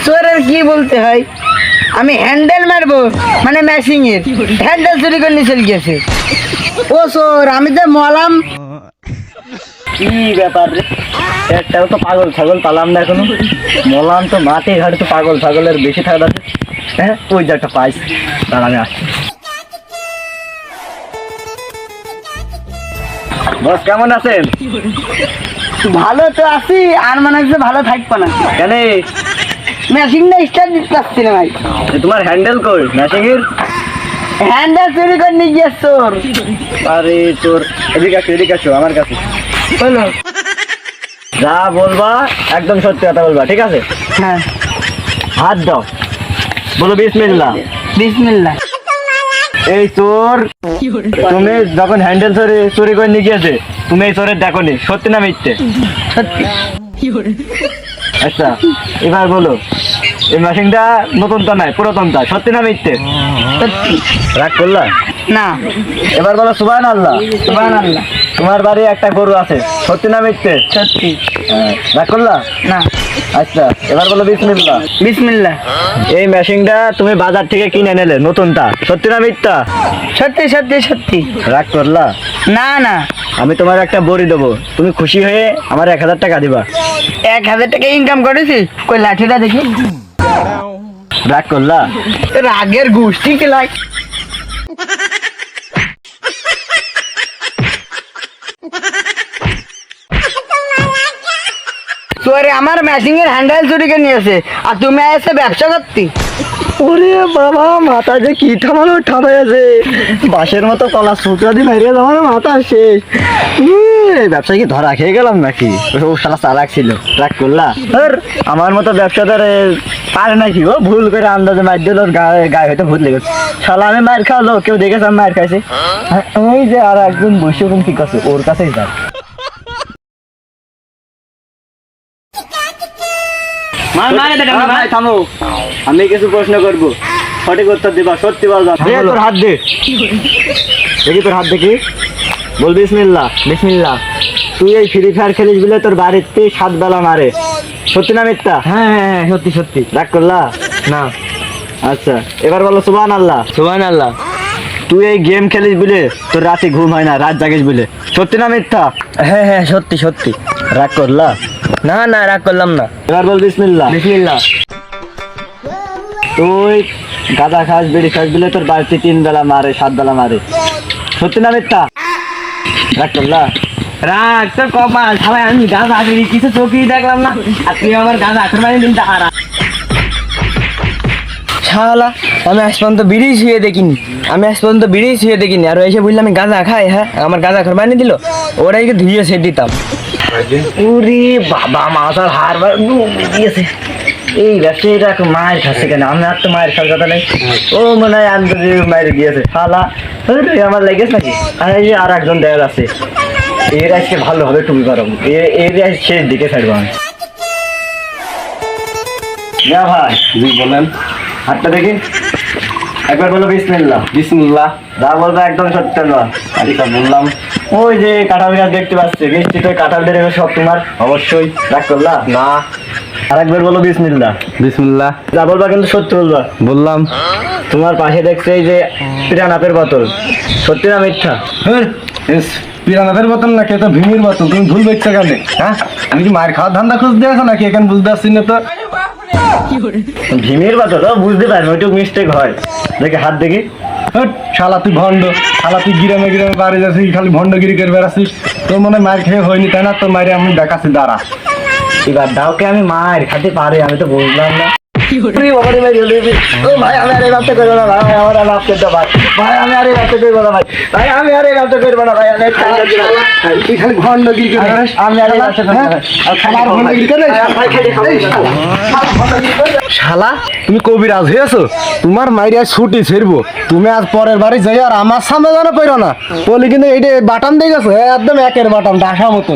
চোরের কি বলতে হয়, আমি হ্যান্ডেল মারবো মানে ম্যাশিং এর হ্যান্ডেল চুরি করে নিয়ে চলে গেছে। ও চোর, আমি তো মলাম। কি ব্যাপার রে, একটাও তো পাগল ছাগল পালাম না এখনো। মলাম তো মাঠে ঘাটে তো পাগল ছাগলের বেশি থাকা আছে। হ্যাঁ ওই যে একটা পাইস, দাঁড়া আমি আসছি। বস কেমন আছেন? ভালো তো আছি, আর মনে হচ্ছে ভালো থাকবো না। কেন? মেশিনটা স্টার্ট দিতে পারছি না ভাই। তোমার হ্যান্ডেল কই ম্যাচিং এর? হ্যান্ডেল চুরি করে নিয়ে গিয়ে চোর। আরে তোর এদিকে আসো আমার কাছে। বলো। যা বলবা একদম সত্যি কথা বলবা, ঠিক আছে? হ্যাঁ। হাত দাও, বলো বিসমিল্লাহ। বিসমিল্লাহ। এই চোর, তুমি যখন হ্যান্ডেল চুরি করে নিয়ে গিয়েছে, তুমি এই চোরের দেখো নি, সত্যি না মিথ্যে? সত্যি। আচ্ছা এবার বলো, এই মেশিনটা নতুনটা নয় পুরাতনটা, সত্যি না মিথ্যে? সত্যি। রাগ করলা? না। এবার বলো সুবহানাল্লাহ। সুবহানাল্লাহ। তোমার বাড়ি একটা গরু আছে, সত্যি না মিথ্যে? সত্যি। রাগ করলা? না। আচ্ছা এবার বলো বিসমিল্লাহ। বিসমিল্লাহ। এই মেশিনটা তুমি বাজার থেকে কিনে নিলে নতুনটা, সত্যি না মিথ্যা? সত্যি সত্যি সত্যি। রাগ করলা? না না। আমি তোমার একটা বড়ি দেবো, তুমি খুশি হয়ে আমার 1000 টাকা দিবা। 1000 টাকা ইনকাম করেছি, কই লাঠিটা দেখি। রাগ করলা? রাগের গোষ্ঠী কেলাই। তোরে আমার মেশিং এর হ্যান্ডেল চুরি করে নিয়েছে, আর তুমি এসে ব্যবসা করতি। ওরে বাবা, মাথা যে কি ঠামানো ঠামাইছে, বাঁশের মতো কলা সুতরা দিয়ে মেরে আমার মাথা শেষ। ব্যবসায় কি ধরা খেয়ে গেলাম নাকি? ও শালা চালাক ছিল। রাগ করলা? আমার মতো ব্যবসাদার পারে নাকি? ও ভুল করে আন্দাজে মার দিল, ওর গায়ে হয়তো ভূত লেগেছে। শালা আমি মার খাওয়ালো, কেউ দেখেছে আমি মার খাইছি? ওই যে আর একজন বসে ওরকম ঠিক আছে, ওর কাছেই যাও। থামো, আমি কিছু প্রশ্ন করবো, সঠিক উত্তর দিবা, সত্যি বলবা। তোর হাত দে দেখি, তোর হাত দেখি, বল বিসমিল্লাহ। বিসমিল্লাহ। তুই এই ফ্রি ফায়ার খেলিস বলে তোর বাড়িতে 7 বেলা মারে, সত্যি না মিথ্যা? হ্যাঁ হ্যাঁ হ্যাঁ সত্যি সত্যি। রাগ করলা? না। আচ্ছা এবার বলো সুবহানাল্লাহ। সুবহানাল্লাহ। তুই এই গেম খেলিস বলে তোর রাতে ঘুম হয় না, রাত জাগিস বলে, সত্যি না মিথ্যা? হ্যাঁ হ্যাঁ সত্যি সত্যি। রাগ করলা? না না রাগ করলাম না। এবার বল বিসমিল্লাহ। বিসমিল্লাহ। তুই গাঁজা খাস বিড়ি খাস বলে তোর বাড়িতে 3 বেলা মারে, 7 বেলা মারে, সত্যি না মিথ্যা? রাগ করলা? রাগ তো কপাল, সবাই আমি গাছ আগে কিছু চোখেই দেখলাম না, আর তুই আমার গাছ আখের মানে দিন তাহারা। শালা, আমি আজ পর্যন্ত বিড়ি শুয়ে দেখিনি, আর এসে বললাম আমি গাঁজা খাই। হ্যাঁ, আমার গাঁজা আখের বানিয়ে দিল, ওরাই ধুয়ে সে দিতাম। ওরে বাবা, মাথার হাড় দিয়েছে। এই ব্যবসায়ীটা মায়ের খাচ্ছে কেন? আমি আর তো মায়ের খাওয়ার কথা নেই। ও মনে হয় আন্দোলন মায়ের দিয়েছে শালা। আমার লেগেছে নাকি? আর একজন দেয়ার আছে, এর আজকে ভালো হবে তুমি গরম, এর শেষ দিকে ছাড়বো আমি। না ভাই, জি বলেন। হাতটা দেখি একবার, বলো বিসমিল্লাহ। বিসমিল্লাহ। যা বলবো একদম সত্য নয়। আচ্ছা বললাম। ওই যে কাঁঠাল গাছ দেখতে পাচ্ছি, নিশ্চিত ওই কাঁঠাল বেড়ে সব তোমার? অবশ্যই। রাগ করলা? না। আর একবার বলো বিসমিল্লাহ। বিসমিল্লাহ। যা বলবা কিন্তু সত্য বলবা। বললাম। তোমার পাশে দেখছে এই যে পিরানাপের বোতল, সত্যি না মিথ্যা? পিরানাপের বোতল নাকি তো ভিমির বোতল? তুমি ভুল দেখছো কেন? হ্যাঁ, আমি কি মায়ের খাওয়ার ধান্দা খুঁজতে আছো নাকি? এখানে বুঝতে পারছি না তো। ভীমের বোতল বুঝতে পারবো, ওইটুকু মিস্টেক হয়। দেখে হাত দেখি। শালা তুই ভণ্ড, শালা তুই গ্রামে গ্রামে বাড়ি যাচ্ছিস, খালি ভণ্ডগিরি করে বেড়াচ্ছিস। তোর মনে মায়ের খেয়ে হয়নি তাই না? তোর মায়ের আমি দেখাচ্ছি, দাঁড়া। এবার দাওকে আমি মায়ের খাতে পারে, আমি তো বুঝলাম না। ভাই আমি আর এই ব্যবসা করবো না ভাই, আমার আর মাফ করতে ভাই, ভাই আমি আর এই ব্যবসা করবো না ভাই, ভাই আমি আর এই ব্যবসা করবো না ভাই, তুই খালি ভণ্ডগিরি করে বেড়াস। আমি আর এই ব্যবসা করবো না। খাবার ভণ্ডগিরি করে শালা, তুমি কবিরাজ হয়েছো? তোমার মাইরে আজ ছুটি ছেড়বো, তুমি আজ পরের বাড়ি যাই আর আমার সামনে জানা পাইরো না বলি, কিন্তু এইটা বাটাম দিয়ে গেছো একদম একের বাটাম ডাসা মতো।